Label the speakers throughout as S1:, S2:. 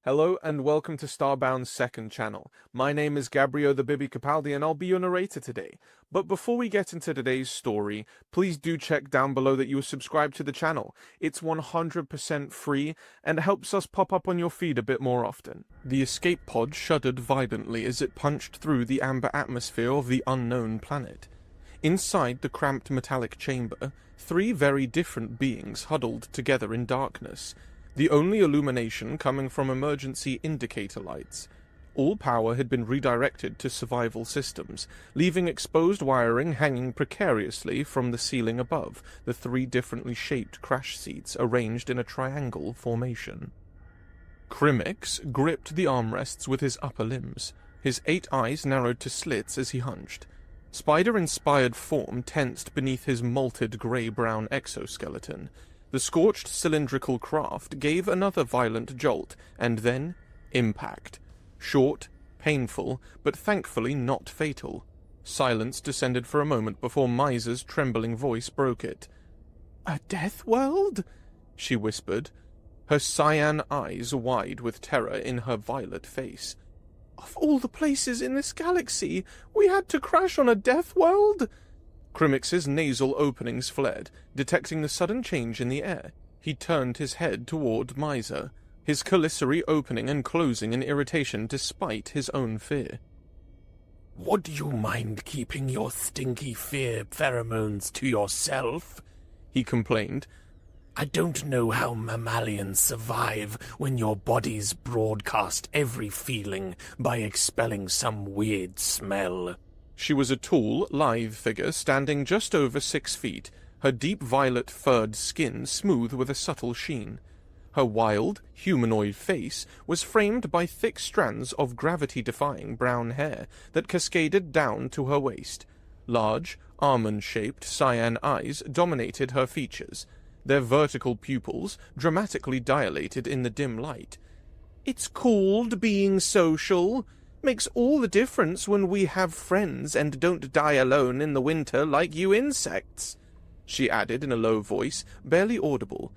S1: Hello and welcome to Starbound's second channel. My name is Gabriel the Bibi Capaldi and I'll be your narrator today. But before we get into today's story, please do check down below that you are subscribed to the channel. It's 100% free and helps us pop up on your feed a bit more often. The escape pod shuddered violently as it punched through the amber atmosphere of the unknown planet. Inside the cramped metallic chamber, three very different beings huddled together in darkness. The only illumination coming from emergency indicator lights. All power had been redirected to survival systems, leaving exposed wiring hanging precariously from the ceiling above the three differently shaped crash seats arranged in a triangle formation. Crimix gripped the armrests with his upper limbs. His 8 eyes narrowed to slits as he hunched. Spider-inspired form tensed beneath his malted grey-brown exoskeleton. The scorched cylindrical craft gave another violent jolt, and then impact. Short, painful, but thankfully not fatal. Silence descended for a moment before Miser's trembling voice broke it. "A Deathworld?" she whispered, her cyan eyes wide with terror in her violet face. "Of all the places in this galaxy, we had to crash on a Deathworld?" Crimix's nasal openings flared, detecting the sudden change in the air. He turned his head toward Miser, his commissary opening and closing in irritation despite his own fear.
S2: "Would you mind keeping your stinky fear pheromones to yourself?" he complained. "I don't know how mammalians survive when your bodies broadcast every feeling by expelling some weird smell."
S1: She was a tall, lithe figure standing just over 6 feet, her deep violet furred skin smooth with a subtle sheen. Her wild, humanoid face was framed by thick strands of gravity-defying brown hair that cascaded down to her waist. Large, almond-shaped cyan eyes dominated her features, their vertical pupils dramatically dilated in the dim light. "It's called being social. Makes all the difference when we have friends and don't die alone in the winter like you insects," she added in a low voice, barely audible.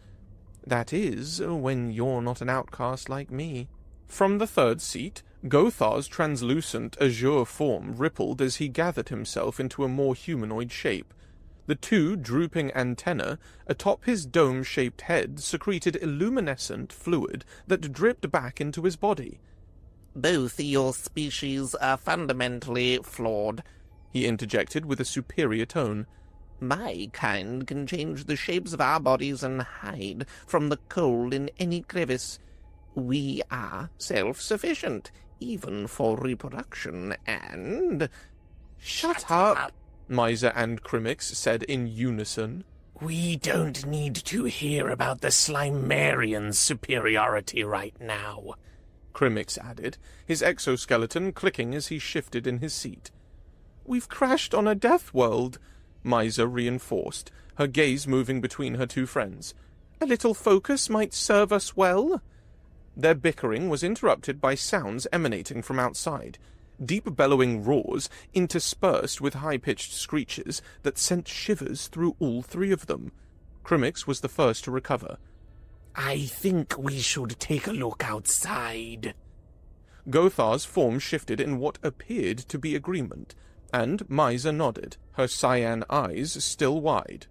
S1: "That is, when you're not an outcast like me." From the third seat, Gothar's translucent azure form rippled as he gathered himself into a more humanoid shape. The 2 drooping antennae atop his dome-shaped head secreted illuminescent fluid that dripped back into his body.
S3: "Both your species are fundamentally flawed,"
S1: he interjected with a superior tone.
S3: "My kind can change the shapes of our bodies and hide from the cold in any crevice. We are self-sufficient, even for reproduction, and—"
S2: Shut up,
S1: Miser and Crimix said in unison.
S2: "We don't need to hear about the Slimerian superiority right now,"
S1: Crimix added, his exoskeleton clicking as he shifted in his seat. "We've crashed on a Deathworld," Miser reinforced, her gaze moving between her 2 friends. "A little focus might serve us well." Their bickering was interrupted by sounds emanating from outside, deep bellowing roars interspersed with high-pitched screeches that sent shivers through all 3 of them. Crimix was the first to recover.
S2: "I think we should take a look outside."
S1: Gothar's form shifted in what appeared to be agreement, and Miser nodded, her cyan eyes still wide.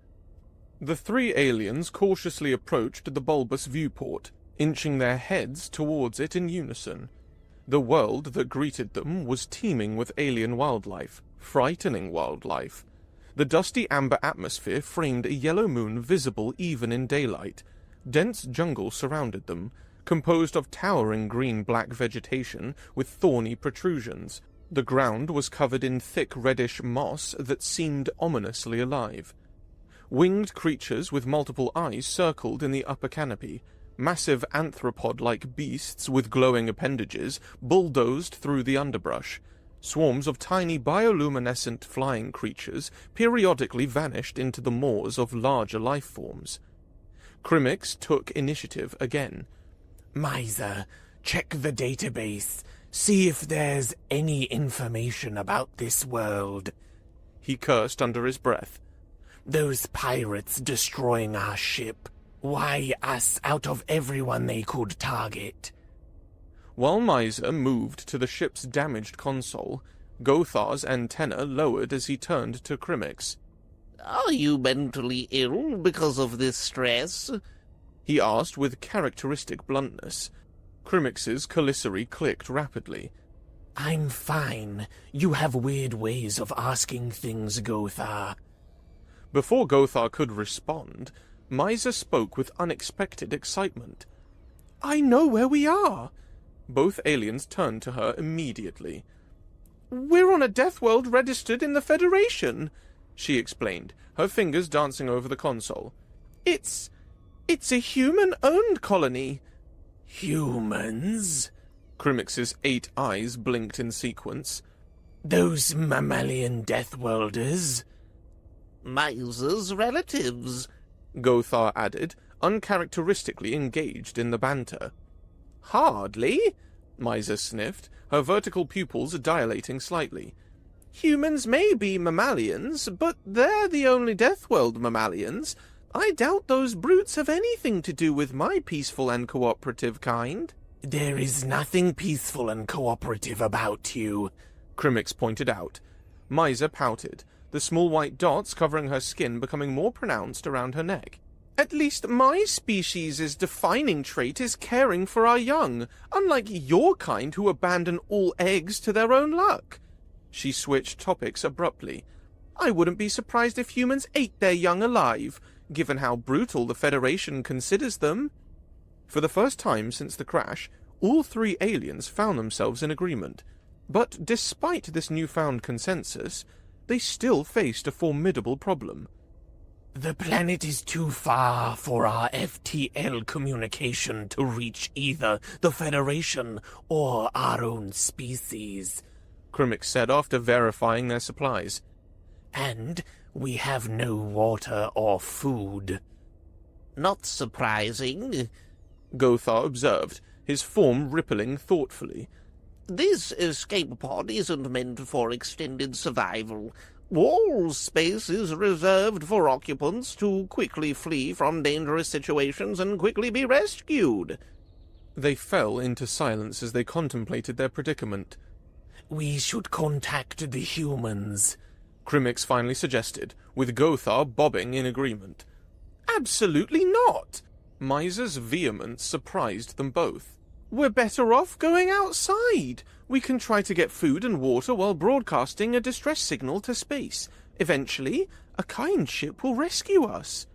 S1: The 3 aliens cautiously approached the bulbous viewport, inching their heads towards it in unison. The world that greeted them was teeming with alien wildlife, frightening wildlife. The dusty amber atmosphere framed a yellow moon visible even in daylight. Dense jungle surrounded them, composed of towering green-black vegetation with thorny protrusions. The ground was covered in thick reddish moss that seemed ominously alive. Winged creatures with multiple eyes circled in the upper canopy. Massive anthropod-like beasts with glowing appendages bulldozed through the underbrush. Swarms of tiny bioluminescent flying creatures periodically vanished into the maws of larger life forms. Crimix took initiative again.
S2: "Miser, check the database. See if there's any information about this world,"
S1: he cursed under his breath.
S2: "Those pirates destroying our ship. Why us out of everyone they could target?"
S1: While Miser moved to the ship's damaged console, Gothar's antenna lowered as he turned to Crimix.
S3: "Are you mentally ill because of this stress?"
S1: he asked with characteristic bluntness. Crimix's commissary clicked rapidly.
S2: I'm fine. You have weird ways of asking things, Gothar.
S1: Before Gothar could respond, Miser spoke with unexpected excitement. I know where we are! Both aliens turned to her immediately. We're on a Deathworld registered in the Federation, she explained, her fingers dancing over the console. It's a human-owned colony.
S2: Humans?
S1: Crimix's 8 eyes blinked in sequence.
S2: Those mammalian Deathworlders?
S3: Miser's relatives,
S1: Gothar added, uncharacteristically engaged in the banter. Hardly, Miser sniffed, her vertical pupils dilating slightly. Humans may be mammalians, but they're the only Deathworld mammalians. I doubt those brutes have anything to do with my peaceful and cooperative kind.
S2: There is nothing peaceful and cooperative about you,
S1: Crimix pointed out. Miser pouted, the small white dots covering her skin becoming more pronounced around her neck. At least my species' defining trait is caring for our young, unlike your kind who abandon all eggs to their own luck. She switched topics abruptly. I wouldn't be surprised if humans ate their young alive, given how brutal the Federation considers them. For the first time since the crash, all 3 aliens found themselves in agreement. But despite this newfound consensus, they still faced a formidable problem.
S2: The planet is too far for our FTL communication to reach either the Federation or our own species,
S1: Crimix said after verifying their supplies.
S2: And we have no water or food.
S3: Not surprising,
S1: Gothar observed, his form rippling thoughtfully.
S3: This escape pod isn't meant for extended survival. All space is reserved for occupants to quickly flee from dangerous situations and quickly be rescued.
S1: They fell into silence as they contemplated their predicament.
S2: We should contact the humans,
S1: Crimix finally suggested, with Gothar bobbing in agreement. Absolutely not! Miser's vehemence surprised them both. We're better off going outside. We can try to get food and water while broadcasting a distress signal to space. Eventually, a kind ship will rescue us.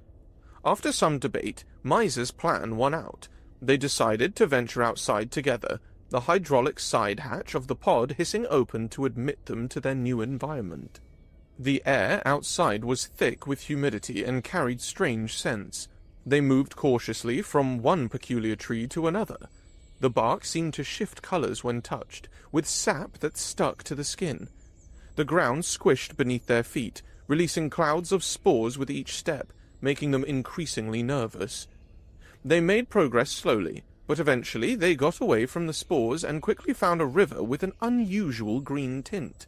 S1: After some debate, Miser's plan won out. They decided to venture outside together, the hydraulic side hatch of the pod hissing open to admit them to their new environment. The air outside was thick with humidity and carried strange scents. They moved cautiously from one peculiar tree to another. The bark seemed to shift colors when touched, with sap that stuck to the skin. The ground squished beneath their feet, releasing clouds of spores with each step, making them increasingly nervous. They made progress slowly, but eventually they got away from the spores and quickly found a river with an unusual green tint.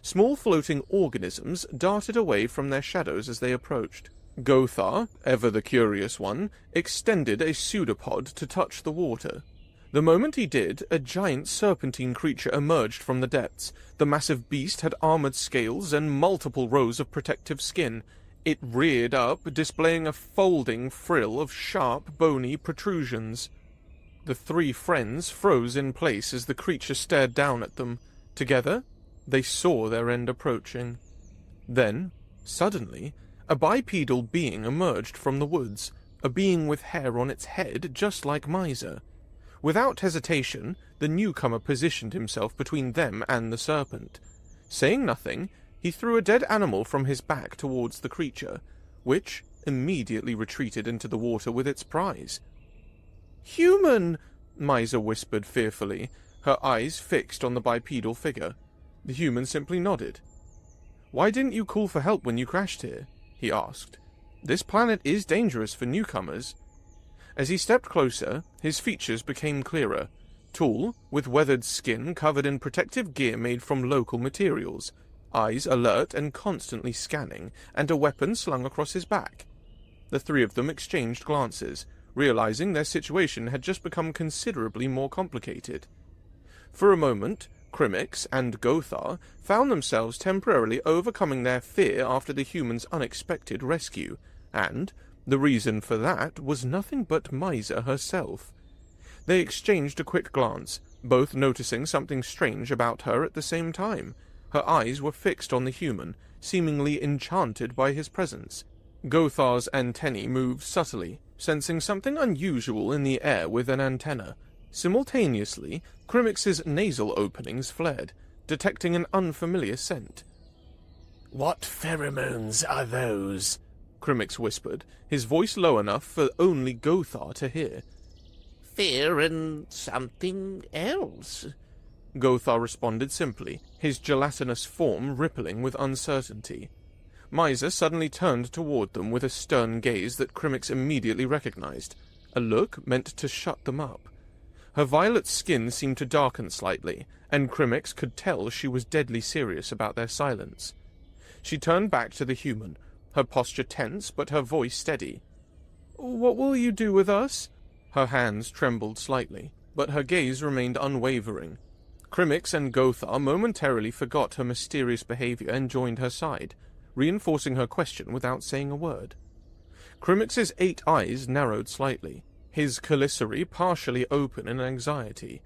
S1: Small floating organisms darted away from their shadows as they approached. Gothar, ever the curious one, extended a pseudopod to touch the water. The moment he did, a giant serpentine creature emerged from the depths. The massive beast had armored scales and multiple rows of protective skin. It reared up, displaying a folding frill of sharp, bony protrusions. The 3 friends froze in place as the creature stared down at them. Together, they saw their end approaching. Then, suddenly, a bipedal being emerged from the woods, a being with hair on its head just like Miser. Without hesitation, the newcomer positioned himself between them and the serpent. Saying nothing, he threw a dead animal from his back towards the creature, which immediately retreated into the water with its prize. "Human!" Miser whispered fearfully, her eyes fixed on the bipedal figure. The human simply nodded. "Why didn't you call for help when you crashed here?" he asked. "This planet is dangerous for newcomers." As he stepped closer, his features became clearer. Tall, with weathered skin covered in protective gear made from local materials, eyes alert and constantly scanning, and a weapon slung across his back. The 3 of them exchanged glances, realizing their situation had just become considerably more complicated. For a moment, Crimix and Gothar found themselves temporarily overcoming their fear after the humans' unexpected rescue, and the reason for that was nothing but Mysa herself. They exchanged a quick glance, both noticing something strange about her at the same time. Her eyes were fixed on the human, seemingly enchanted by his presence. Gothar's antennae moved subtly, sensing something unusual in the air with an antenna. Simultaneously, Crimix's nasal openings flared, detecting an unfamiliar scent.
S2: "What pheromones are those?"
S1: Crimix whispered, his voice low enough for only Gothar to hear.
S3: "Fear and something else,"
S1: Gothar responded simply, his gelatinous form rippling with uncertainty. Mysa suddenly turned toward them with a stern gaze that Crimix immediately recognized, a look meant to shut them up. Her violet skin seemed to darken slightly, and Crimix could tell she was deadly serious about their silence. She turned back to the human, her posture tense but her voice steady. "What will you do with us?" Her hands trembled slightly, but her gaze remained unwavering. Crimix and Gothar momentarily forgot her mysterious behavior and joined her side, reinforcing her question without saying a word. Crimix's 8 eyes narrowed slightly, his chelicerae partially open in anxiety.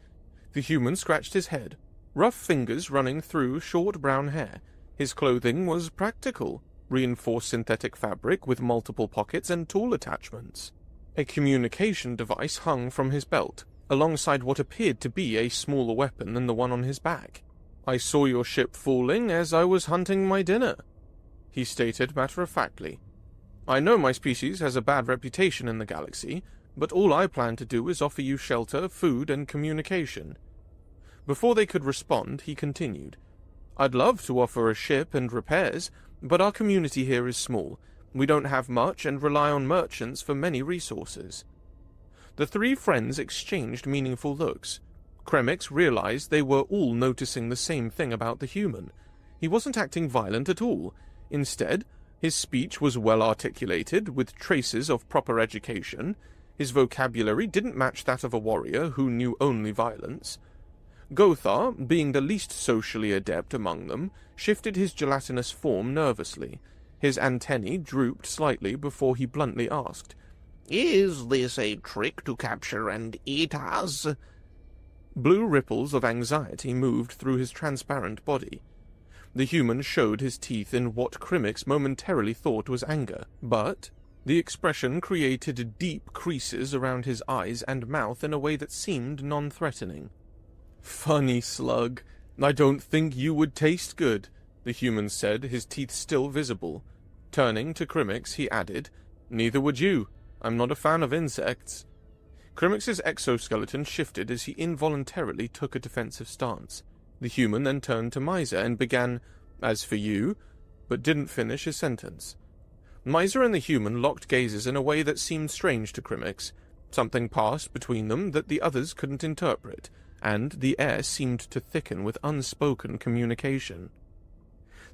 S1: The human scratched his head, rough fingers running through short brown hair. His clothing was practical, reinforced synthetic fabric with multiple pockets and tool attachments. A communication device hung from his belt, alongside what appeared to be a smaller weapon than the one on his back. "I saw your ship falling as I was hunting my dinner," he stated matter-of-factly. "I know my species has a bad reputation in the galaxy, but all I plan to do is offer you shelter, food, and communication." Before they could respond, he continued, "I'd love to offer a ship and repairs, but our community here is small. We don't have much and rely on merchants for many resources." The 3 friends exchanged meaningful looks. Crimix realized they were all noticing the same thing about the human. He wasn't acting violent at all. Instead, his speech was well articulated, with traces of proper education. His vocabulary didn't match that of a warrior who knew only violence. Gothar, being the least socially adept among them, shifted his gelatinous form nervously. His antennae drooped slightly before he bluntly asked,
S3: "Is this a trick to capture and eat us?"
S1: Blue ripples of anxiety moved through his transparent body. The human showed his teeth in what Crimix momentarily thought was anger, but the expression created deep creases around his eyes and mouth in a way that seemed non-threatening. "Funny slug. I don't think you would taste good," the human said, his teeth still visible. Turning to Crimix, he added, "Neither would you. I'm not a fan of insects." Crimix's exoskeleton shifted as he involuntarily took a defensive stance. The human then turned to Mysa and began, "As for you," but didn't finish his sentence. Mysa and the human locked gazes in a way that seemed strange to Crimix. Something passed between them that the others couldn't interpret, and the air seemed to thicken with unspoken communication.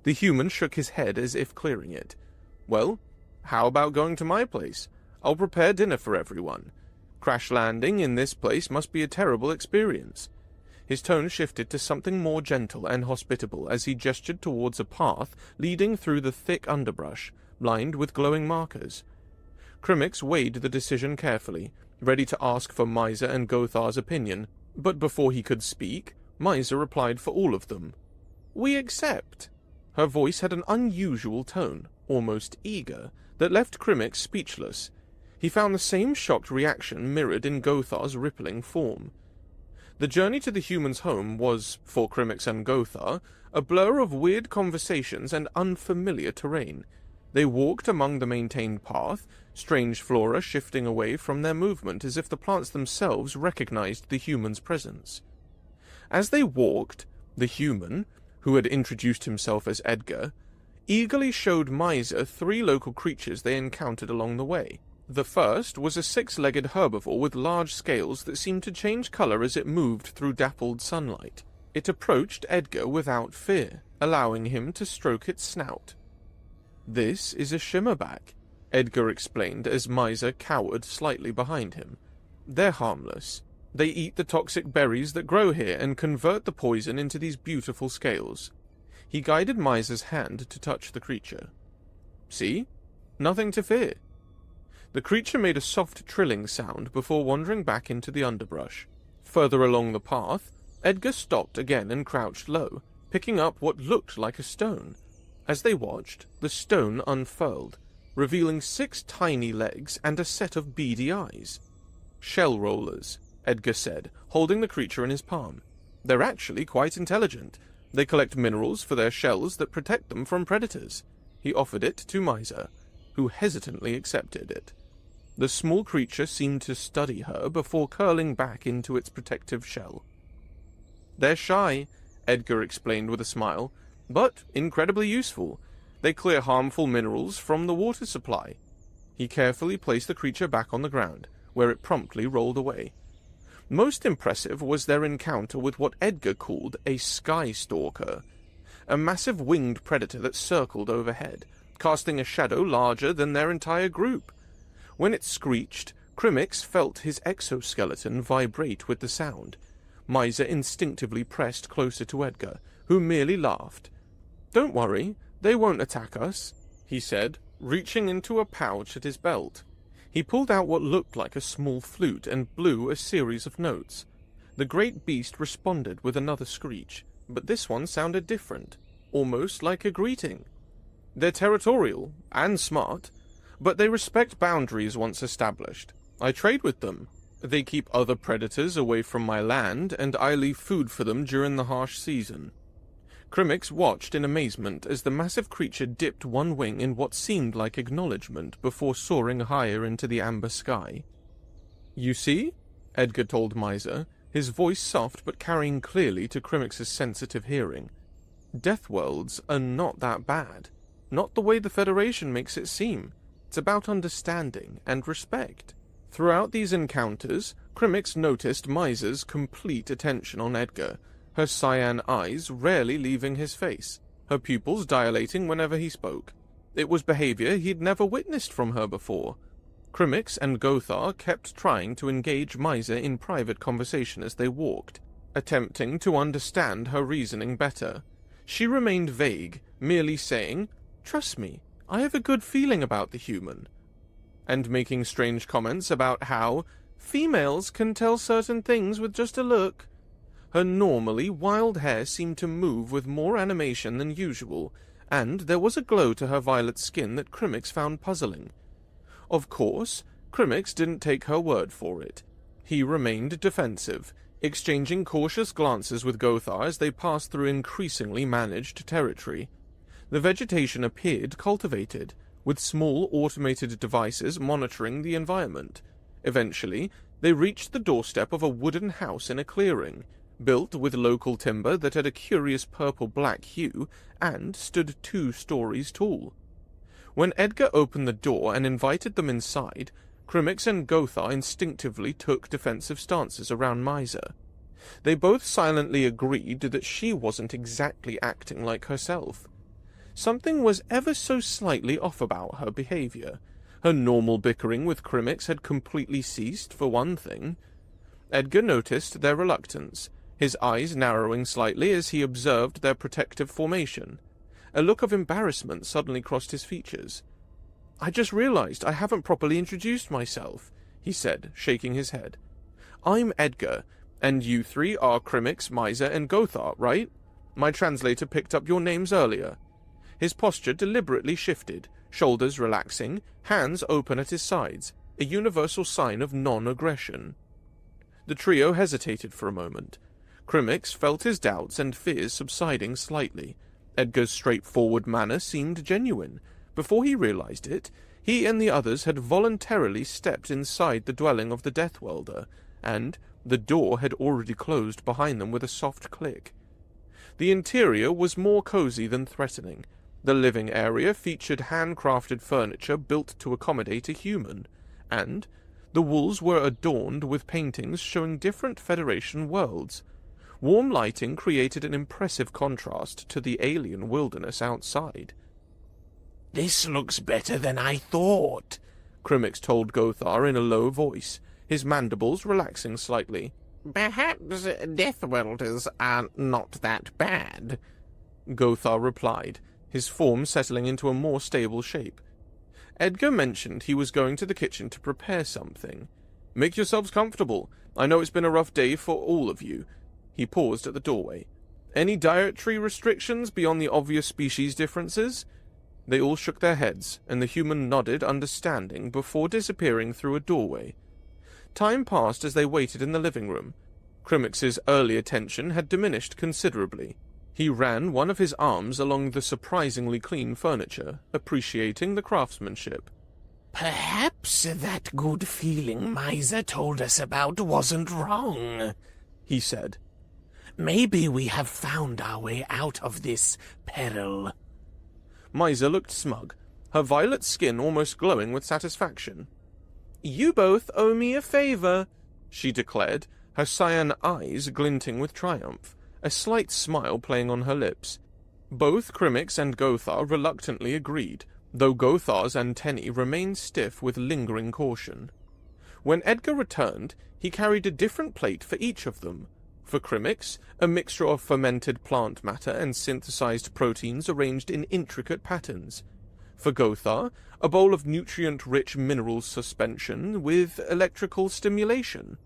S1: The human shook his head as if clearing it. "Well, how about going to my place? I'll prepare dinner for everyone. Crash landing in this place must be a terrible experience." His tone shifted to something more gentle and hospitable as he gestured towards a path leading through the thick underbrush, lined with glowing markers. Crimix weighed the decision carefully, ready to ask for Mysa and Gothar's opinion, but before he could speak, Mysa replied for all of them. "We accept." Her voice had an unusual tone, almost eager, that left Crimix speechless. He found the same shocked reaction mirrored in Gothar's rippling form. The journey to the human's home was, for Crimix and Gothar, a blur of weird conversations and unfamiliar terrain. They walked among the maintained path, strange flora shifting away from their movement as if the plants themselves recognized the human's presence. As they walked, the human, who had introduced himself as Edgar, eagerly showed Mysa 3 local creatures they encountered along the way. The first was a 6-legged herbivore with large scales that seemed to change color as it moved through dappled sunlight. It approached Edgar without fear, allowing him to stroke its snout. "This is a shimmerback," Edgar explained as Mysa cowered slightly behind him. "They're harmless. They eat the toxic berries that grow here and convert the poison into these beautiful scales. He guided Miser's hand to touch the creature. See? Nothing to fear. The creature made a soft trilling sound before wandering back into the underbrush. Further along the path, Edgar stopped again and crouched low, picking up what looked like a stone. As they watched, the stone unfurled, revealing 6 tiny legs and a set of beady eyes. "Shell rollers," Edgar said, holding the creature in his palm. "They're actually quite intelligent. They collect minerals for their shells that protect them from predators." He offered it to Miser, who hesitantly accepted it. The small creature seemed to study her before curling back into its protective shell. "They're shy," Edgar explained with a smile, "but incredibly useful. They clear harmful minerals from the water supply." He carefully placed the creature back on the ground, where it promptly rolled away. Most impressive was their encounter with what Edgar called a sky stalker, a massive winged predator that circled overhead, casting a shadow larger than their entire group. When it screeched, Crimix felt his exoskeleton vibrate with the sound. Miser instinctively pressed closer to Edgar, who merely laughed. "Don't worry, they won't attack us," he said, reaching into a pouch at his belt. He pulled out what looked like a small flute and blew a series of notes. The great beast responded with another screech, but this one sounded different, almost like a greeting. "They're territorial and smart, but they respect boundaries once established. I trade with them. They keep other predators away from my land, and I leave food for them during the harsh season." Crimix watched in amazement as the massive creature dipped one wing in what seemed like acknowledgement before soaring higher into the amber sky. "You see?" Edgar told Miser, his voice soft but carrying clearly to Crimix's sensitive hearing. "Deathworlds are not that bad. Not the way the Federation makes it seem. It's about understanding and respect." Throughout these encounters, Crimix noticed Miser's complete attention on Edgar, her cyan eyes rarely leaving his face, her pupils dilating whenever he spoke. It was behavior he'd never witnessed from her before. Crimix and Gothar kept trying to engage Miser in private conversation as they walked, attempting to understand her reasoning better. She remained vague, merely saying, "Trust me, I have a good feeling about the human," and making strange comments about how females can tell certain things with just a look. Her normally wild hair seemed to move with more animation than usual, and there was a glow to her violet skin that Crimix found puzzling. Of course, Crimix didn't take her word for it. He remained defensive, exchanging cautious glances with Gothar as they passed through increasingly managed territory. The vegetation appeared cultivated, with small automated devices monitoring the environment. Eventually, they reached the doorstep of a wooden house in a clearing, built with local timber that had a curious purple-black hue and stood 2 stories tall. When Edgar opened the door and invited them inside, Crimix and Gothar instinctively took defensive stances around Miser. They both silently agreed that she wasn't exactly acting like herself. Something was ever so slightly off about her behavior. Her normal bickering with Crimix had completely ceased, for one thing. Edgar noticed their reluctance, his eyes narrowing slightly as he observed their protective formation. A look of embarrassment suddenly crossed his features. "I just realized I haven't properly introduced myself," he said, shaking his head. "I'm Edgar, and you 3 are Crimix, Miser, and Gothar, right? My translator picked up your names earlier." His posture deliberately shifted, shoulders relaxing, hands open at his sides, a universal sign of non-aggression. The trio hesitated for a moment. Crimix felt his doubts and fears subsiding slightly. Edgar's straightforward manner seemed genuine. Before he realized it, he and the others had voluntarily stepped inside the dwelling of the Deathworlder, and the door had already closed behind them with a soft click. The interior was more cozy than threatening. The living area featured handcrafted furniture built to accommodate a human, and the walls were adorned with paintings showing different Federation worlds. Warm lighting created an impressive contrast to the alien wilderness outside.
S2: "This looks better than I thought,"
S1: Crimix told Gothar in a low voice, his mandibles relaxing slightly.
S3: Perhaps Deathworlders are not that bad.
S1: Gothar replied, his form settling into a more stable shape. Edgar mentioned he was going to the kitchen to prepare something. Make yourselves comfortable. I know it's been a rough day for all of you. He paused at the doorway. Any dietary restrictions beyond the obvious species differences? They all shook their heads, and the human nodded understanding before disappearing through a doorway. Time passed as they waited in the living room. Crimix's earlier tension had diminished considerably. He ran one of his arms along the surprisingly clean furniture, appreciating the craftsmanship.
S2: Perhaps that good feeling Miser told us about wasn't wrong, he said. Maybe we have found our way out of this peril.
S1: Miser looked smug, her violet skin almost glowing with satisfaction. You both owe me a favor, she declared, her cyan eyes glinting with triumph, a slight smile playing on her lips. Both Crimix and Gothar reluctantly agreed, though Gothar's antennae remained stiff with lingering caution. When Edgar returned, he carried a different plate for each of them. For Crimix, a mixture of fermented plant matter and synthesized proteins arranged in intricate patterns. For Gothar, a bowl of nutrient-rich mineral suspension with electrical stimulation.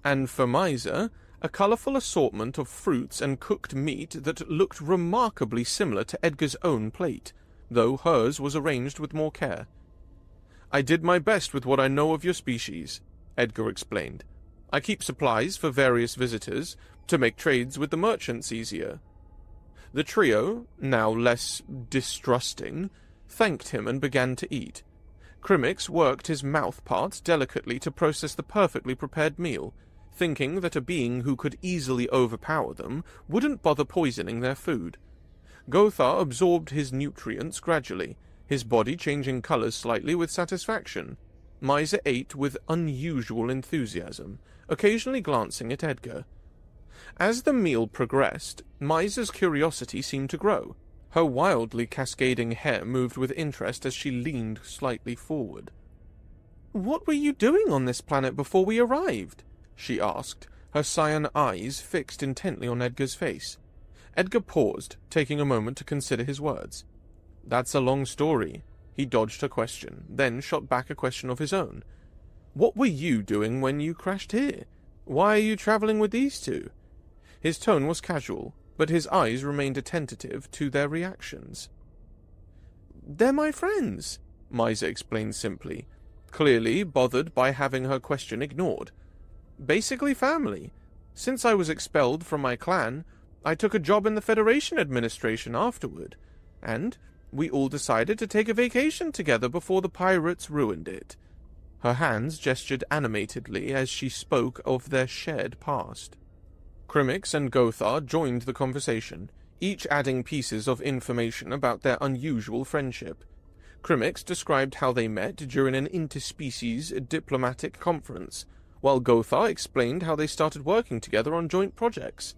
S1: And for Miser, a colorful assortment of fruits and cooked meat that looked remarkably similar to Edgar's own plate, though hers was arranged with more care. I did my best with what I know of your species, Edgar explained. I keep supplies for various visitors to make trades with the merchants easier. The trio, now less distrusting, thanked him and began to eat. Crimix worked his mouth parts delicately to process the perfectly prepared meal, thinking that a being who could easily overpower them wouldn't bother poisoning their food. Gothar absorbed his nutrients gradually, his body changing colors slightly with satisfaction. Miser ate with unusual enthusiasm, occasionally glancing at Edgar. As the meal progressed, Miser's curiosity seemed to grow. Her wildly cascading hair moved with interest as she leaned slightly forward. "What were you doing on this planet before we arrived?" she asked, her cyan eyes fixed intently on Edgar's face. Edgar paused, taking a moment to consider his words. "That's a long story." He dodged her question, then shot back a question of his own. "What were you doing when you crashed here? Why are you traveling with these two?" His tone was casual, but his eyes remained attentive to their reactions. "They're my friends," Miser explained simply, clearly bothered by having her question ignored. "Basically family. Since I was expelled from my clan, I took a job in the Federation administration afterward, and we all decided to take a vacation together before the pirates ruined it." Her hands gestured animatedly as she spoke of their shared past. Crimix and Gothar joined the conversation, each adding pieces of information about their unusual friendship. Crimix described how they met during an interspecies diplomatic conference, while Gothar explained how they started working together on joint projects.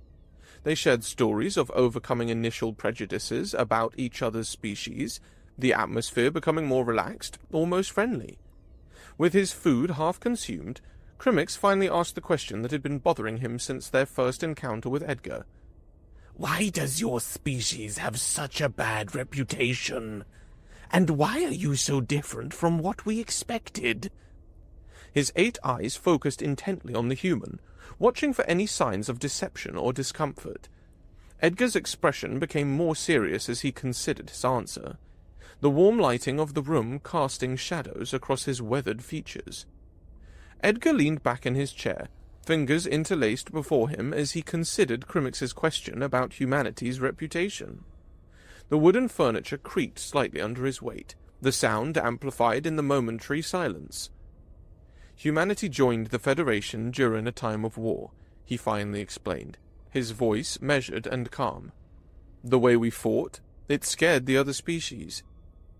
S1: They shared stories of overcoming initial prejudices about each other's species, the atmosphere becoming more relaxed, almost friendly. With his food half consumed, Crimix finally asked the question that had been bothering him since their first encounter with Edgar.
S2: Why does your species have such a bad reputation? And why are you so different from what we expected?
S1: His 8 eyes focused intently on the human, watching for any signs of deception or discomfort. Edgar's expression became more serious as he considered his answer, the warm lighting of the room casting shadows across his weathered features. Edgar leaned back in his chair, fingers interlaced before him as he considered Crimix's question about humanity's reputation. The wooden furniture creaked slightly under his weight, the sound amplified in the momentary silence. Humanity joined the Federation during a time of war, he finally explained, his voice measured and calm. The way we fought, it scared the other species.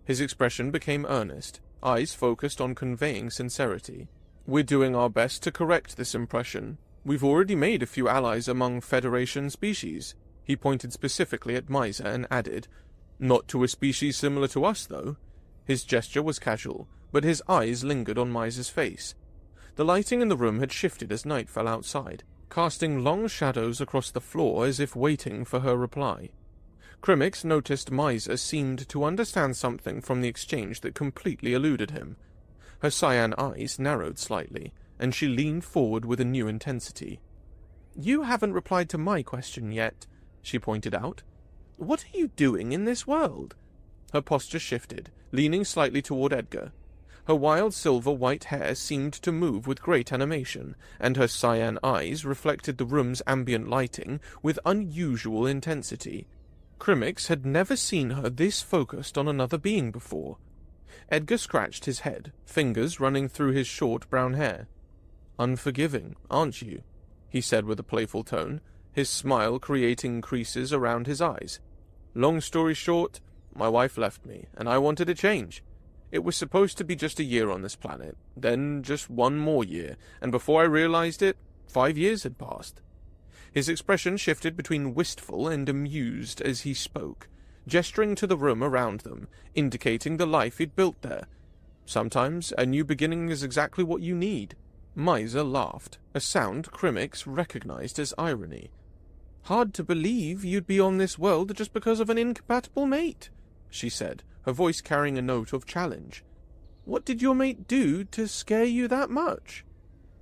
S1: His expression became earnest, eyes focused on conveying sincerity. We're doing our best to correct this impression. We've already made a few allies among Federation species. He pointed specifically at Miser and added, "Not to a species similar to us, though." His gesture was casual, but his eyes lingered on Miser's face. The lighting in the room had shifted as night fell outside, casting long shadows across the floor as if waiting for her reply. Crimmix noticed Miser seemed to understand something from the exchange that completely eluded him. Her cyan eyes narrowed slightly, and she leaned forward with a new intensity. "You haven't replied to my question yet," she pointed out. "What are you doing in this world?" Her posture shifted, leaning slightly toward Edgar. Her wild silver-white hair seemed to move with great animation, and her cyan eyes reflected the room's ambient lighting with unusual intensity. Crimmix had never seen her this focused on another being before. Edgar scratched his head, fingers running through his short brown hair. "Unforgiving, aren't you?" he said with a playful tone, his smile creating creases around his eyes. "Long story short, my wife left me, and I wanted a change. It was supposed to be just a year on this planet, then just one more year, and before I realized it, 5 years had passed." His expression shifted between wistful and amused as he spoke, gesturing to the room around them, indicating the life he'd built there. "Sometimes a new beginning is exactly what you need." Miser laughed, a sound Crimmix recognized as irony. "Hard to believe you'd be on this world just because of an incompatible mate," she said, her voice carrying a note of challenge. "What did your mate do to scare you that much?"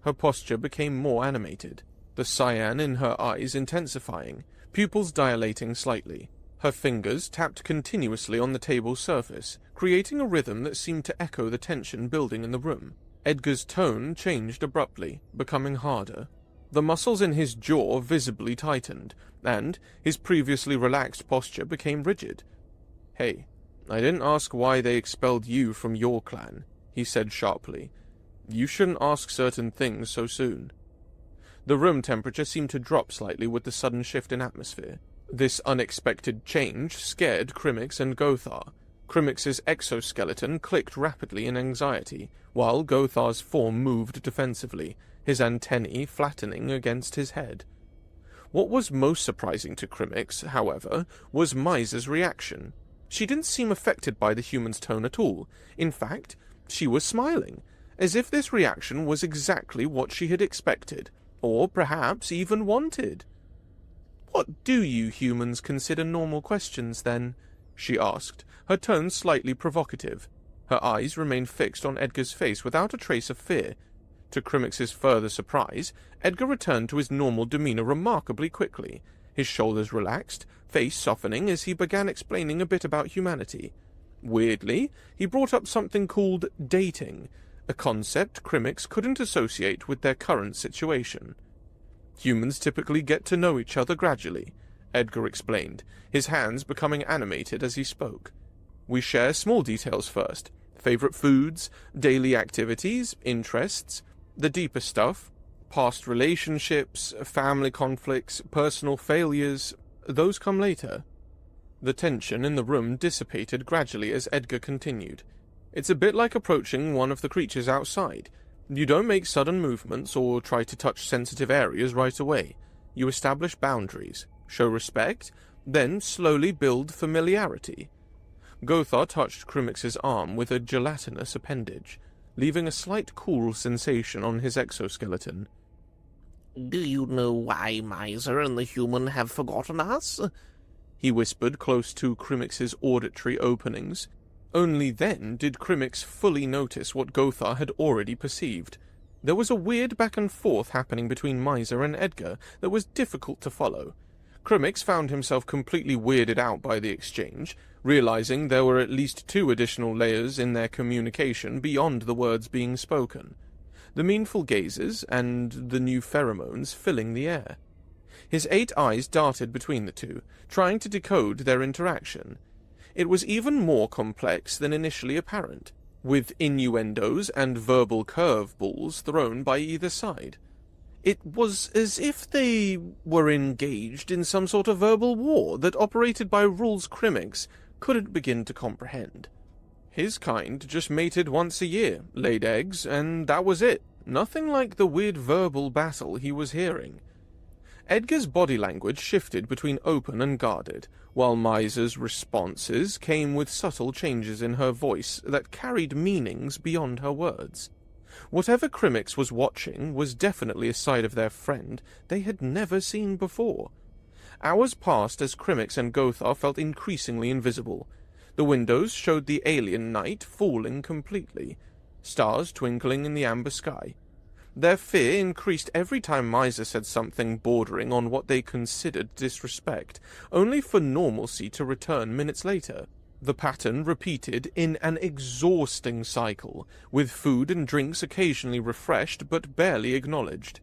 S1: Her posture became more animated, the cyan in her eyes intensifying, pupils dilating slightly. Her fingers tapped continuously on the table's surface, creating a rhythm that seemed to echo the tension building in the room. Edgar's tone changed abruptly, becoming harder. The muscles in his jaw visibly tightened, and his previously relaxed posture became rigid. "Hey, I didn't ask why they expelled you from your clan," he said sharply. "You shouldn't ask certain things so soon." The room temperature seemed to drop slightly with the sudden shift in atmosphere. This unexpected change scared Crimmix and Gothar. Crimmix's exoskeleton clicked rapidly in anxiety, while Gothar's form moved defensively, his antennae flattening against his head. What was most surprising to Crimmix, however, was Miser's reaction. She didn't seem affected by the human's tone at all. In fact, she was smiling, as if this reaction was exactly what she had expected, or perhaps even wanted. "What do you humans consider normal questions, then?" she asked, her tone slightly provocative. Her eyes remained fixed on Edgar's face without a trace of fear. To Crimmix's further surprise, Edgar returned to his normal demeanor remarkably quickly, his shoulders relaxed, face softening as he began explaining a bit about humanity. Weirdly, he brought up something called dating, a concept Crimmix couldn't associate with their current situation. "Humans typically get to know each other gradually," Edgar explained, his hands becoming animated as he spoke. "We share small details first, favorite foods, daily activities, interests. The deeper stuff, past relationships, family conflicts, personal failures, those come later." The tension in the room dissipated gradually as Edgar continued. "It's a bit like approaching one of the creatures outside. You don't make sudden movements or try to touch sensitive areas right away. You establish boundaries, show respect, then slowly build familiarity." Gothar touched Crimmix's arm with a gelatinous appendage, leaving a slight cool sensation on his exoskeleton.
S3: "Do you know why Miser and the human have forgotten us?"
S1: he whispered close to Crimmix's auditory openings. Only then did Crimmix fully notice what Gothar had already perceived. There was a weird back and forth happening between Miser and Edgar that was difficult to follow. Crimmix found himself completely weirded out by the exchange, realizing there were at least 2 additional layers in their communication beyond the words being spoken. The meaningful gazes and the new pheromones filling the air. His 8 eyes darted between the two, trying to decode their interaction. It was even more complex than initially apparent, with innuendos and verbal curveballs thrown by either side. It was as if they were engaged in some sort of verbal war that operated by rules Crimmix couldn't begin to comprehend. His kind just mated once a year, laid eggs, and that was it. Nothing like the weird verbal battle he was hearing. Edgar's body language shifted between open and guarded, while Miser's responses came with subtle changes in her voice that carried meanings beyond her words. Whatever Crimmix was watching was definitely a side of their friend they had never seen before. Hours passed as Crimmix and Gothar felt increasingly invisible. The windows showed the alien night falling completely, stars twinkling in the amber sky. Their fear increased every time Miser said something bordering on what they considered disrespect, only for normalcy to return minutes later. The pattern repeated in an exhausting cycle, with food and drinks occasionally refreshed but barely acknowledged.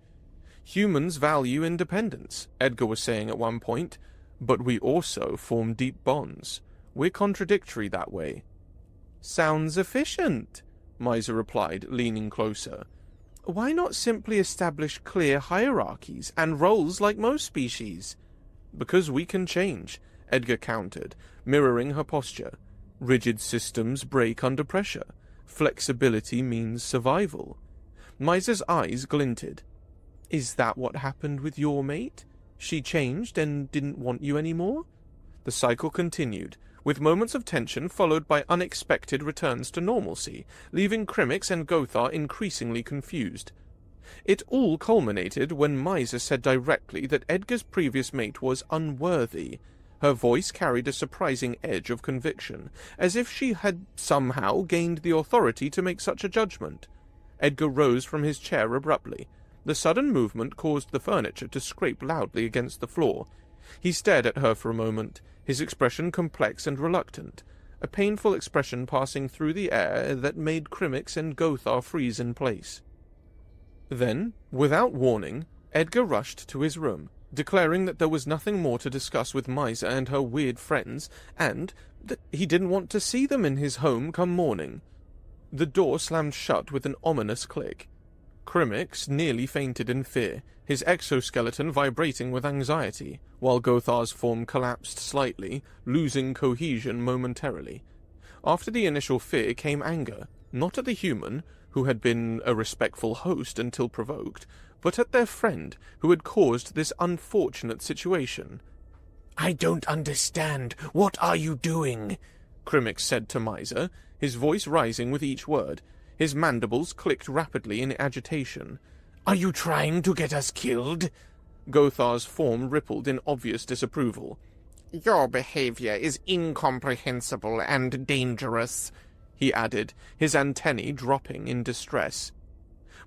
S1: Humans value independence, Edgar was saying at one point, but we also form deep bonds. We're contradictory that way. Sounds efficient, Miser replied, leaning closer. Why not simply establish clear hierarchies and roles like most species? Because we can change, Edgar countered, mirroring her posture. Rigid systems break under pressure. Flexibility means survival. Miser's eyes glinted. Is that what happened with your mate? She changed and didn't want you anymore? The cycle continued, with moments of tension followed by unexpected returns to normalcy, leaving Crimmix and Gothar increasingly confused. It all culminated when Miser said directly that Edgar's previous mate was unworthy. Her voice carried a surprising edge of conviction, as if she had somehow gained the authority to make such a judgment. Edgar rose from his chair abruptly. The sudden movement caused the furniture to scrape loudly against the floor. He stared at her for a moment, his expression complex and reluctant, a painful expression passing through the air that made Crimmix and Gothar freeze in place. Then, without warning, Edgar rushed to his room, declaring that there was nothing more to discuss with Miser and her weird friends, and that he didn't want to see them in his home come morning. The door slammed shut with an ominous click. Crimmix nearly fainted in fear, his exoskeleton vibrating with anxiety, while Gothar's form collapsed slightly, losing cohesion momentarily. After the initial fear came anger, not at the human, who had been a respectful host until provoked, but at their friend, who had caused this unfortunate situation.
S2: I don't understand. What are you doing?
S1: Crimmix said to Miser, his voice rising with each word. His mandibles clicked rapidly in agitation.
S2: Are you trying to get us killed?
S1: Gothar's form rippled in obvious disapproval.
S3: Your behavior is incomprehensible and dangerous,
S1: he added, his antennae dropping in distress.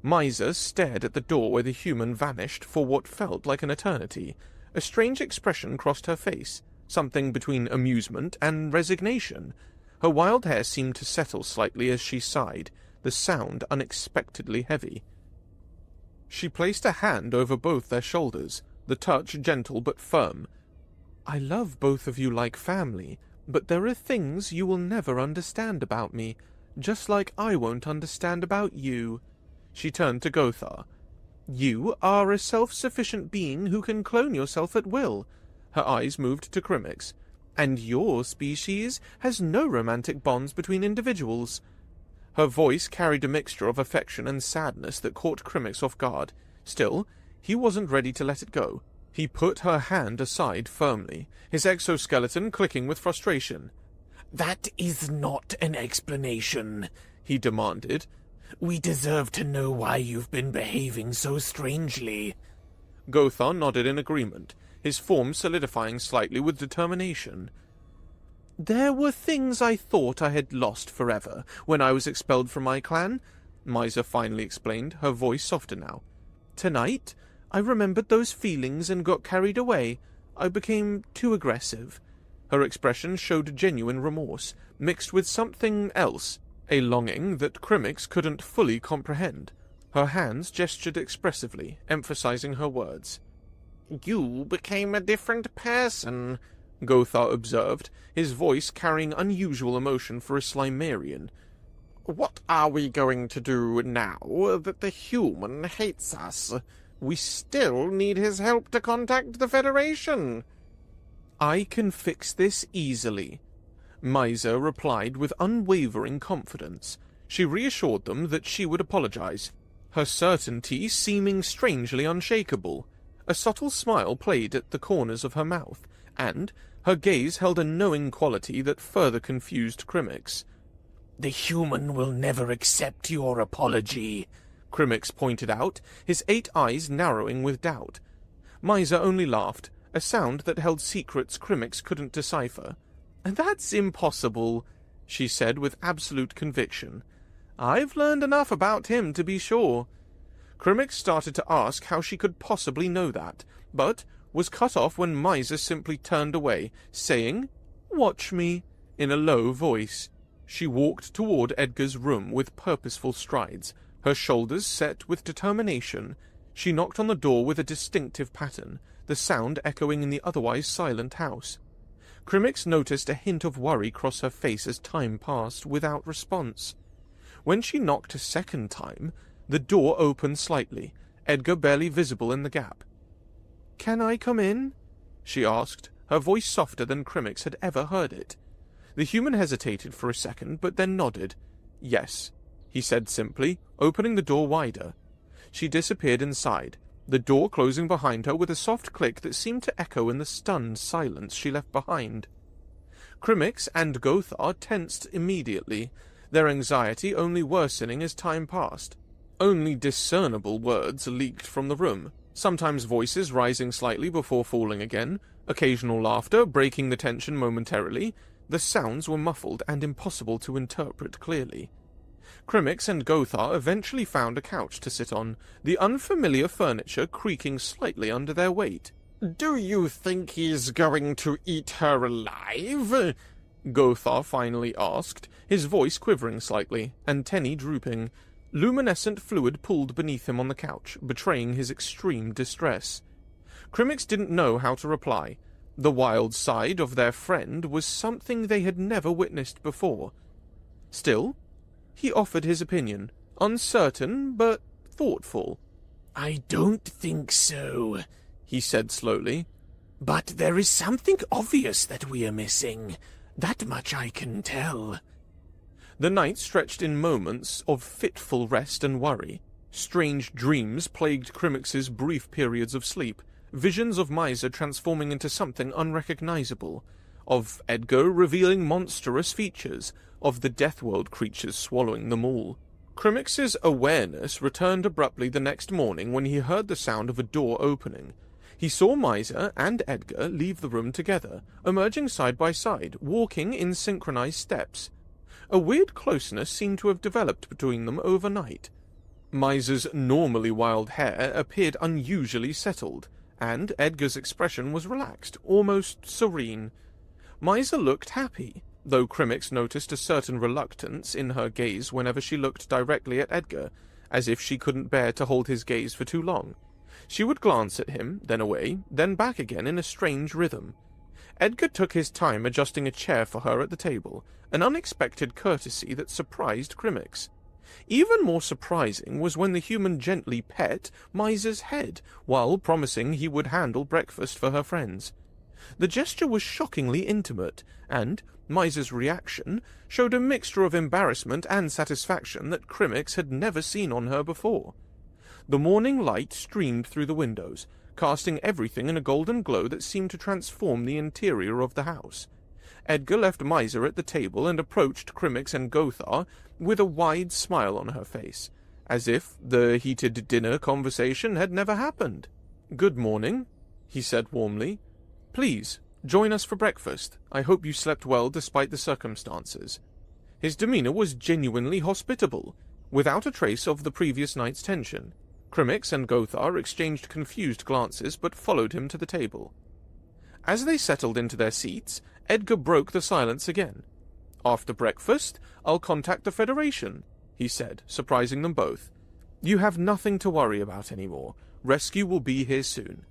S1: Miser stared at the door where the human vanished for what felt like an eternity. A strange expression crossed her face, something between amusement and resignation. Her wild hair seemed to settle slightly as she sighed, the sound unexpectedly heavy. She placed a hand over both their shoulders, the touch gentle but firm. I love both of you like family, but there are things you will never understand about me, just like I won't understand about you. She turned to Gothar. You are a self-sufficient being who can clone yourself at will. Her eyes moved to Crimmix. And your species has no romantic bonds between individuals. Her voice carried a mixture of affection and sadness that caught Crimmix off guard. Still, he wasn't ready to let it go. He put her hand aside firmly, his exoskeleton clicking with frustration.
S2: That is not an explanation, he demanded. We deserve to know why you've been behaving so strangely.
S1: Gothar nodded in agreement, his form solidifying slightly with determination. There were things I thought I had lost forever when I was expelled from my clan, Miser finally explained, her voice softer now. Tonight, I remembered those feelings and got carried away. I became too aggressive. Her expression showed genuine remorse, mixed with something else, a longing that Crimmix couldn't fully comprehend. Her hands gestured expressively, emphasizing her words.
S3: You became a different person,
S1: Gothar observed, his voice carrying unusual emotion for a Slimerian.
S3: What are we going to do now that the human hates us? We still need his help to contact the Federation.
S1: I can fix this easily, Miser replied with unwavering confidence. She reassured them that she would apologize, her certainty seeming strangely unshakable. A subtle smile played at the corners of her mouth, and her gaze held a knowing quality that further confused Crimmix.
S2: The human will never accept your apology,
S1: Crimmix pointed out, his 8 eyes narrowing with doubt. Miser only laughed, a sound that held secrets Crimmix couldn't decipher. "That's impossible," she said with absolute conviction. "I've learned enough about him to be sure." Crimmix started to ask how she could possibly know that, but was cut off when Miser simply turned away, saying, "Watch me," in a low voice. She walked toward Edgar's room with purposeful strides, her shoulders set with determination. She knocked on the door with a distinctive pattern, the sound echoing in the otherwise silent house. Crimmix noticed a hint of worry cross her face as time passed, without response. When she knocked a second time, the door opened slightly, Edgar barely visible in the gap. "Can I come in?" she asked, her voice softer than Crimmix had ever heard it. The human hesitated for a second, but then nodded. "Yes," he said simply, opening the door wider. She disappeared inside, the door closing behind her with a soft click that seemed to echo in the stunned silence she left behind. Crimmix and Gothar tensed immediately, their anxiety only worsening as time passed. Only discernible words leaked from the room, sometimes voices rising slightly before falling again, occasional laughter breaking the tension momentarily. The sounds were muffled and impossible to interpret clearly. Crimmix and Gothar eventually found a couch to sit on, the unfamiliar furniture creaking slightly under their weight.
S2: "Do you think he's going to eat her alive?"
S1: Gothar finally asked, his voice quivering slightly, antennae drooping. Luminescent fluid pooled beneath him on the couch, betraying his extreme distress. Crimmix didn't know how to reply. The wild side of their friend was something they had never witnessed before. Still, he offered his opinion, uncertain but thoughtful.
S2: "I don't think so," he said slowly. "But there is something obvious that we are missing. That much I can tell."
S1: The night stretched in moments of fitful rest and worry. Strange dreams plagued Crimmix's brief periods of sleep, visions of Miser transforming into something unrecognizable, of Edgar revealing monstrous features, of the Deathworld creatures swallowing them all. Crimmix's awareness returned abruptly the next morning when he heard the sound of a door opening. He saw Miser and Edgar leave the room together, emerging side by side, walking in synchronized steps. A weird closeness seemed to have developed between them overnight. Miser's normally wild hair appeared unusually settled, and Edgar's expression was relaxed, almost serene. Miser looked happy, though Crimmix noticed a certain reluctance in her gaze whenever she looked directly at Edgar, as if she couldn't bear to hold his gaze for too long. She would glance at him, then away, then back again in a strange rhythm. Edgar took his time adjusting a chair for her at the table, an unexpected courtesy that surprised Crimmix. Even more surprising was when the human gently pet Miser's head, while promising he would handle breakfast for her friends. The gesture was shockingly intimate, and Miser's reaction showed a mixture of embarrassment and satisfaction that Crimmix had never seen on her before. The morning light streamed through the windows, casting everything in a golden glow that seemed to transform the interior of the house. Edgar left Miser at the table and approached Crimmix and Gothar with a wide smile on her face, as if the heated dinner conversation had never happened. "Good morning," he said warmly. "Please, join us for breakfast. I hope you slept well despite the circumstances." His demeanor was genuinely hospitable, without a trace of the previous night's tension. Crimmix and Gothar exchanged confused glances, but followed him to the table. As they settled into their seats, Edgar broke the silence again. "After breakfast, I'll contact the Federation," he said, surprising them both. "You have nothing to worry about anymore. Rescue will be here soon."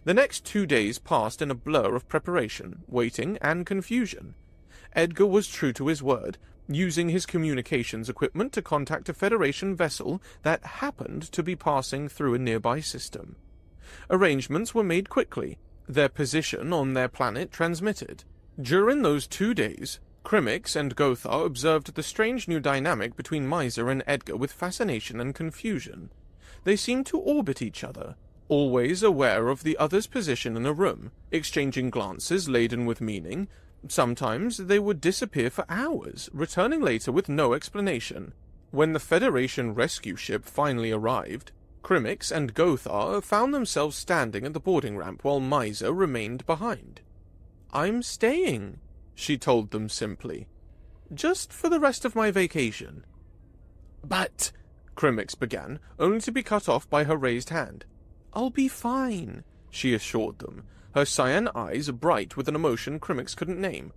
S1: The next 2 days passed in a blur of preparation, waiting, and confusion. Edgar was true to his word, using his communications equipment to contact a Federation vessel that happened to be passing through a nearby system. Arrangements were made quickly, their position on their planet transmitted. During those 2 days, Crimmix and Gothar observed the strange new dynamic between Miser and Edgar with fascination and confusion. They seemed to orbit each other, always aware of the other's position in a room, exchanging glances laden with meaning. Sometimes they would disappear for hours, returning later with no explanation. When the Federation rescue ship finally arrived, Crimix and Gothar found themselves standing at the boarding ramp while Miser remained behind. "I'm staying," she told them simply. "Just for the rest of my vacation."
S2: "But,"
S1: Crimix began, only to be cut off by her raised hand. "I'll be fine," she assured them, her cyan eyes bright with an emotion Crimix couldn't name.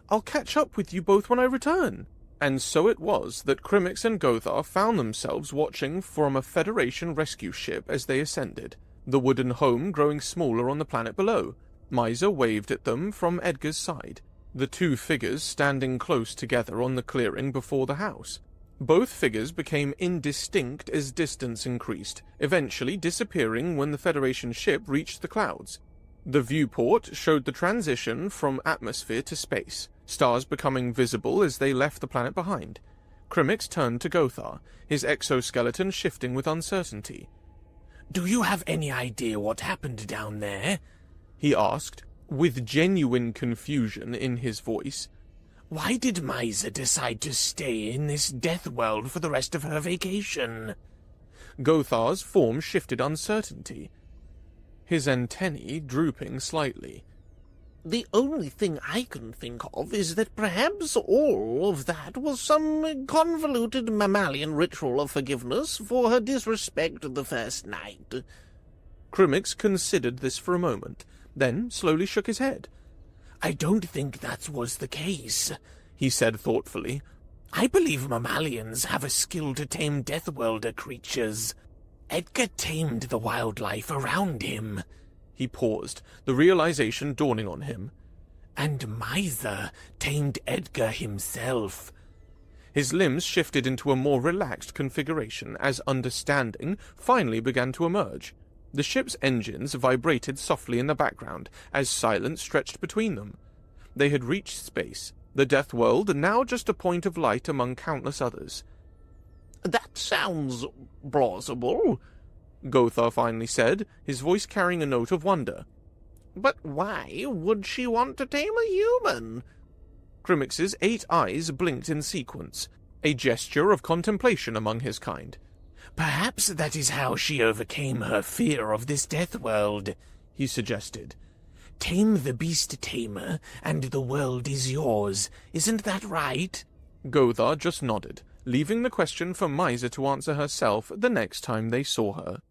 S1: "I'll catch up with you both when I return." And so it was that Crimix and Gothar found themselves watching from a Federation rescue ship as they ascended, the wooden home growing smaller on the planet below. Miser waved at them from Edgar's side, the two figures standing close together on the clearing before the house. Both figures became indistinct as distance increased, eventually disappearing when the Federation ship reached the clouds. The viewport showed the transition from atmosphere to space, stars becoming visible as they left the planet behind. Crimix turned to Gothar, his exoskeleton shifting with uncertainty.
S2: "Do you have any idea what happened down there?"
S1: he asked, with genuine confusion in his voice.
S2: "Why did Miser decide to stay in this Deathworld for the rest of her vacation?"
S1: Gothar's form shifted uncertainty, his antennae drooping slightly.
S3: "The only thing I can think of is that perhaps all of that was some convoluted mammalian ritual of forgiveness for her disrespect the first night."
S1: Crimix considered this for a moment, then slowly shook his head.
S2: "I don't think that was the case," he said thoughtfully. "I believe mammalians have a skill to tame Deathworlder creatures. Edgar tamed the wildlife around him."
S1: He paused, the realization dawning on him.
S2: "And Miser tamed Edgar himself."
S1: His limbs shifted into a more relaxed configuration as understanding finally began to emerge. The ship's engines vibrated softly in the background as silence stretched between them. They had reached space, the Deathworld now just a point of light among countless others.
S3: "That sounds plausible,"
S1: Gothar finally said, his voice carrying a note of wonder. "But why would she want to tame a human?" Crimix's 8 eyes blinked in sequence, a gesture of contemplation among his kind.
S2: "Perhaps that is how she overcame her fear of this Deathworld," he suggested. "Tame the beast tamer, and the world is yours. Isn't that right?"
S1: Gothar just nodded, leaving the question for Miser to answer herself the next time they saw her.